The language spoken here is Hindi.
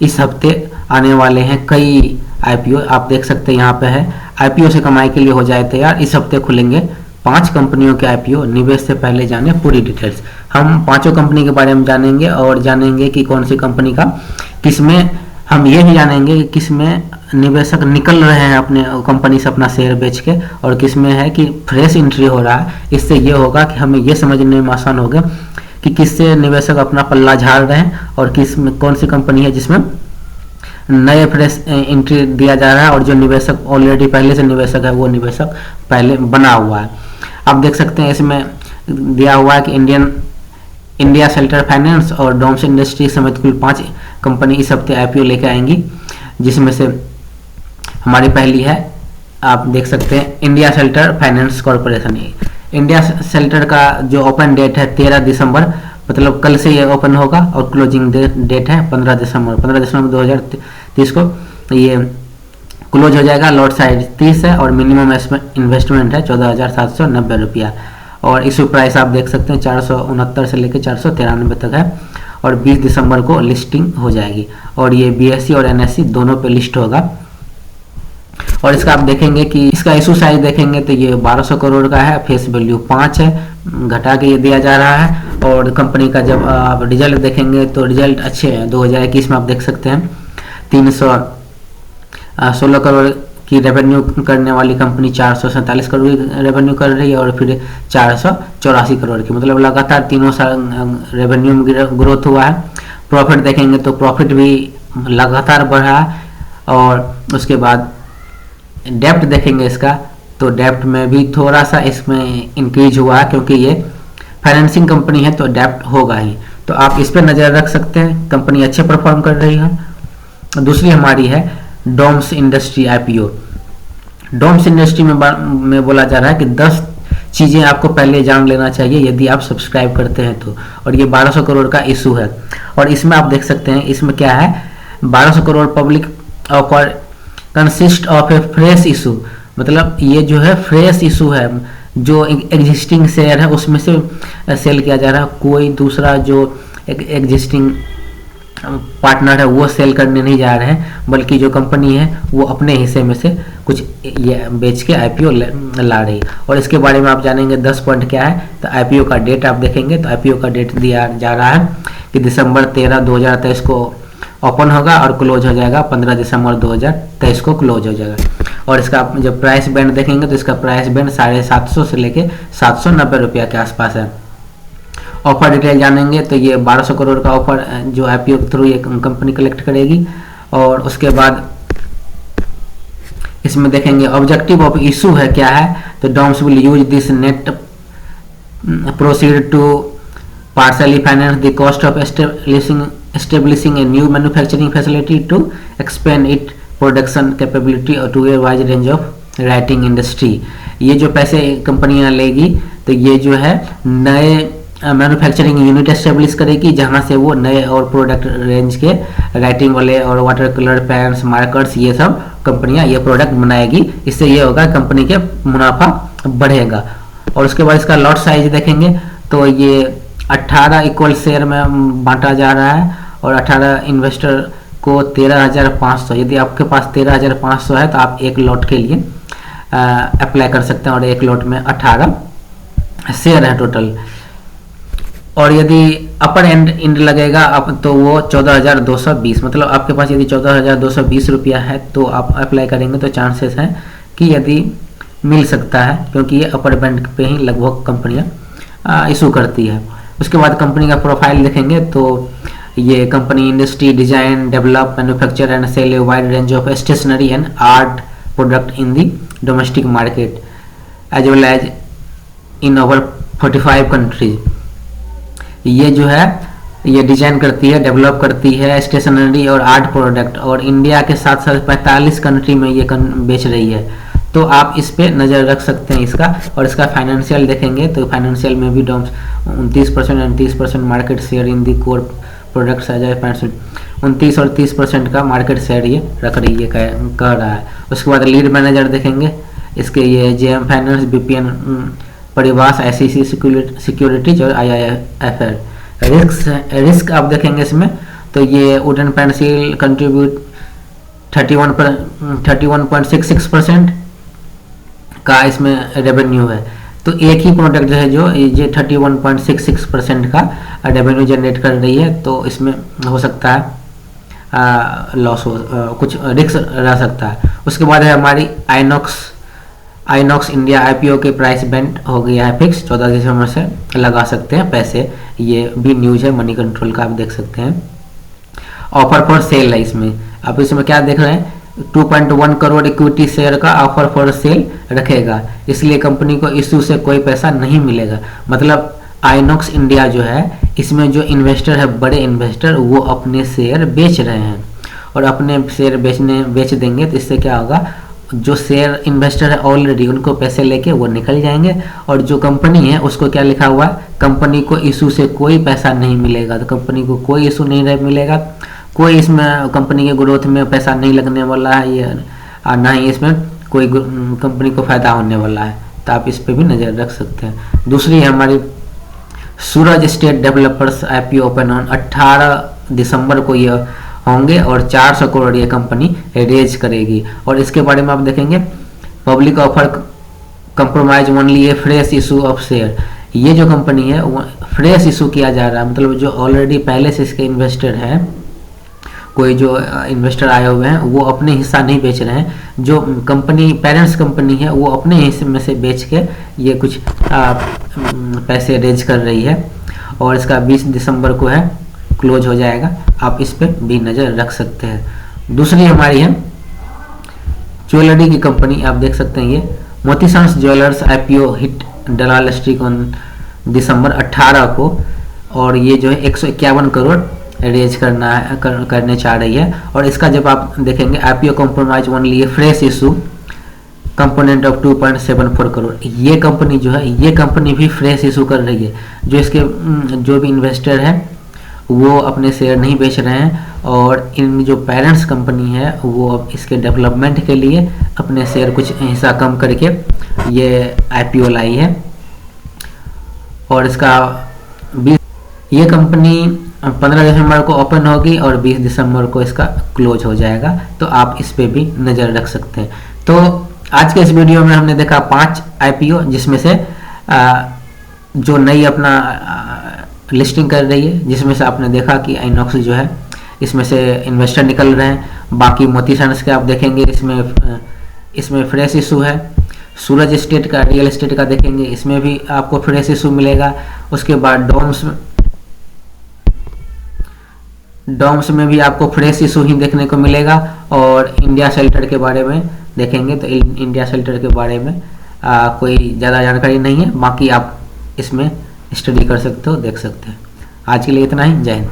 इस हफ्ते आने वाले हैं कई आईपीओ। आप देख सकते हैं यहाँ पे है आईपीओ से कमाई के लिए हो जाए तैयार। इस हफ्ते खुलेंगे 5 कंपनियों के आईपीओ। निवेश से पहले जाने पूरी डिटेल्स। हम पांचों कंपनी के बारे में जानेंगे और जानेंगे कि कौन सी कंपनी का किसमें, हम ये भी जानेंगे कि किसमें निवेशक निकल रहे हैं अपने कंपनी से अपना शेयर बेच के, और किसमें है कि फ्रेश एंट्री हो रहा है। इससे ये होगा कि हमें ये समझने में आसान होगा कि किससे निवेशक अपना पल्ला झाड़ रहे हैं और किस में कौन सी कंपनी है जिसमें नए फ्रेश एंट्री दिया जा रहा है, और जो निवेशक ऑलरेडी पहले से निवेशक है वो निवेशक पहले बना हुआ है। आप देख सकते हैं इसमें दिया हुआ है कि इंडिया शेल्टर फाइनेंस और डोम्स इंडस्ट्री समेत कुल 5 कंपनी इस हफ्ते आईपीओ लेके आएंगी, जिसमें से हमारी पहली है, आप देख सकते हैं, India shelter finance corporation. India shelter का जो ओपन डेट है 13 दिसंबर, मतलब कल से ये ओपन होगा, और क्लोजिंग डेट है 15 दिसंबर 2030 को ये क्लोज हो जाएगा। लॉट साइज 30 है और मिनिमम इन्वेस्टमेंट है 14,790 रुपया, और इशू प्राइस आप देख सकते हैं 469 से लेकर 493 तक है, और 20 दिसंबर को लिस्टिंग हो जाएगी, और ये बीएसई और एनएसई दोनों पे लिस्ट होगा। और इसका आप देखेंगे कि इसका इशू साइज देखेंगे तो ये 1200 करोड़ का है, फेस वैल्यू 5 है, घटा के ये दिया जा रहा है। और कंपनी का जब आप रिजल्ट देखेंगे तो रिजल्ट अच्छे हैं। 2021 में आप देख सकते हैं 316 करोड़ की रेवेन्यू करने वाली कंपनी 447 करोड़ की रेवेन्यू कर रही है, और फिर 484 करोड़ की, मतलब लगातार तीनों साल रेवेन्यू में ग्रोथ हुआ है। प्रॉफिट देखेंगे तो प्रॉफिट भी लगातार बढ़ा है। और उसके बाद डेप्ट देखेंगे इसका तो डेप्ट में भी थोड़ा सा इसमें इंक्रीज हुआ है, क्योंकि ये फाइनेंसिंग कंपनी है तो डेप्ट होगा ही। तो आप इस पर नज़र रख सकते हैं, कंपनी अच्छे परफॉर्म कर रही है। दूसरी हमारी है DOMS industry IPO. DOMS industry में बोला जा रहा है कि 10 चीज़ें आपको पहले जान लेना चाहिए यदि आप सब्सक्राइब करते हैं तो, और ये 1200 करोड़ का इशू है। और इसमें आप देख सकते हैं इसमें क्या है, 1200 crore public offer consist of A fresh issue, मतलब ये जो है फ्रेश इशू है, जो एग्जिस्टिंग शेयर है उसमें से सेल किया जा रहा है। कोई दूसरा जो एग्जिस्टिंग पार्टनर है वो सेल करने नहीं जा रहे हैं, बल्कि जो कंपनी है वो अपने हिस्से में से कुछ ये बेच के आईपीओ ला रही है। और इसके बारे में आप जानेंगे 10 पॉइंट क्या है। तो आईपीओ का डेट आप देखेंगे तो आईपीओ का डेट दिया जा रहा है कि दिसंबर 13, 2023 को ओपन होगा और क्लोज हो जाएगा 15 दिसंबर 2023 को क्लोज हो जाएगा। और इसका जब प्राइस बैंड देखेंगे तो इसका प्राइस बैंड 750 से लेके 790 रुपया के आसपास है। ऑफर डिटेल जानेंगे तो ये 1200 करोड़ का ऑफर जो आईपीओ के थ्रू ये कंपनी कलेक्ट करेगी। और उसके बाद इसमें देखेंगे ऑब्जेक्टिव ऑफ इशू है क्या है, तो DOMS will use this net proceed to partially finance the cost of establishing a new manufacturing facility to expand its production capability to a wide range of writing industry। ये जो पैसे कंपनियां लेगी तो ये जो है नए मैन्युफैक्चरिंग यूनिट एस्टेब्लिश करेगी, जहां से वो नए और प्रोडक्ट रेंज के राइटिंग वाले और वाटर कलर पेन्स मार्कर्स ये सब कंपनियां ये प्रोडक्ट बनाएगी। इससे ये होगा कंपनी के मुनाफा बढ़ेगा। और उसके बाद इसका लॉट साइज देखेंगे तो ये 18 इक्वल शेयर में बांटा जा रहा है, और 18 इन्वेस्टर को 13,500। यदि आपके पास 13,500 है तो आप एक लॉट के लिए अप्लाई कर सकते हैं, और एक लॉट में 18 शेयर है टोटल। और यदि अपर एंड लगेगा अब तो वो 14,220, मतलब आपके पास यदि 14,220 रुपया है तो आप अप्लाई करेंगे तो चांसेस हैं कि यदि मिल सकता है, क्योंकि ये अपर बैंड पे ही लगभग कंपनियां इशू करती है। उसके बाद कंपनी का प्रोफाइल देखेंगे तो ये company industry design develop manufacture and sell a wide range of stationery and art product in the domestic market as well as in over 45 countries. ये जो है ये डिजाइन करती है, डेवलप करती है स्टेशनरी और आर्ट प्रोडक्ट, और इंडिया के साथ साथ 45 कंट्री में ये बेच रही है। तो आप इस पे नज़र रख सकते हैं इसका। और इसका फाइनेंशियल देखेंगे तो फाइनेंशियल में भी DOMS 29% and 30% market share in the core products 29 और 30% का मार्केट शेयर ये रख रही है, कह रहा है। उसके बाद लीड मैनेजर देखेंगे इसके ये JM finance, BPN परिवास, ICC securities और आईआईएफएल। रिस्क आप देखेंगे इसमें तो ये वुडन पेंसिल कंट्रीब्यूट 31.66% का इसमें रेवेन्यू है। तो एक ही प्रोडक्ट है जो ये 31.66% का रेवेन्यू जनरेट कर रही है, तो इसमें हो सकता है लॉस हो, कुछ रिस्क रह सकता है। उसके बाद है हमारी आइनॉक्स इंडिया आईपीओ के प्राइस बेंड हो गया है फिक्स, 14 दिसंबर से लगा सकते हैं पैसे। ये भी न्यूज है मनी कंट्रोल का, आप देख सकते हैं। ऑफर फॉर सेल है इसमें, आप इसमें क्या देख रहे हैं, 2.1 करोड़ इक्विटी शेयर का ऑफर फॉर सेल रखेगा, इसलिए कंपनी को इशू से कोई पैसा नहीं मिलेगा। मतलब आइनॉक्स इंडिया जो है, इसमें जो इन्वेस्टर है, बड़े इन्वेस्टर, वो अपने शेयर बेच रहे हैं और अपने शेयर बेच देंगे, तो इससे क्या होगा, जो शेयर इन्वेस्टर है ऑलरेडी उनको पैसे लेके वो निकल जाएंगे, और जो कंपनी है उसको क्या लिखा हुआ है, कंपनी को इशू से कोई पैसा नहीं मिलेगा। तो कंपनी को कोई इशू नहीं मिलेगा, कोई इसमें कंपनी के ग्रोथ में पैसा नहीं लगने वाला है, ये ना ही इसमें कोई कंपनी को फायदा होने वाला है। तो आप इस पे भी नज़र रख सकते हैं। दूसरी है हमारी Suraj estate developers IPO open on 18 दिसंबर को ये होंगे और 400 करोड़ ये कंपनी रेज करेगी। और इसके बारे में आप देखेंगे, public offer compromise only A fresh issue of share. ये जो कंपनी है वो फ्रेश इशू किया जा रहा है, मतलब जो ऑलरेडी पहले से इसके इन्वेस्टर हैं, कोई जो इन्वेस्टर आए हुए हैं वो अपने हिस्सा नहीं बेच रहे हैं, जो कंपनी पेरेंट्स कंपनी है वो अपने हिस्से में से बेच के ये कुछ पैसे रेज कर रही है, और इसका 20 दिसंबर को है क्लोज हो जाएगा। आप इस पे भी नज़र रख सकते हैं। दूसरी हमारी है ज्वेलरी की कंपनी, आप देख सकते हैं ये Moti sons jewellers IPO hit Dalal street on December 18 को, और ये जो है 151 करोड़ रेज करने चाह रही है। और इसका जब आप देखेंगे, IPO compromise only fresh issue component of 2.74 crore. ये कंपनी जो है, ये कंपनी भी फ्रेश इशू कर रही है, जो इसके जो भी इन्वेस्टर है वो अपने शेयर नहीं बेच रहे हैं, और इन जो पेरेंट्स कंपनी है वो अब इसके डेवलपमेंट के लिए अपने शेयर कुछ हिस्सा कम करके ये आईपीओ लाई है। और इसका ये कंपनी 15 दिसंबर को ओपन होगी और 20 दिसंबर को इसका क्लोज हो जाएगा। तो आप इस पे भी नज़र रख सकते हैं। तो आज के इस वीडियो में हमने देखा 5 आईपीओ, जिसमें से जो नई अपना लिस्टिंग कर रही है, जिसमें से आपने देखा कि आइनॉक्स जो है इसमें से इन्वेस्टर निकल रहे हैं। बाकी मोती सन्स के आप देखेंगे, इसमें फ्रेश इशू है। सूरज स्टेट का, रियल एस्टेट का देखेंगे, इसमें भी आपको फ्रेश इशू मिलेगा। उसके बाद डॉम्स में भी आपको फ्रेश इशू ही देखने को मिलेगा। और इंडिया शेल्टर के बारे में देखेंगे तो इंडिया शेल्टर के बारे में कोई ज़्यादा जानकारी नहीं है, बाकी आप इसमें स्टडी कर सकते हो, देख सकते हैं। आज के लिए इतना ही, जय हिंद।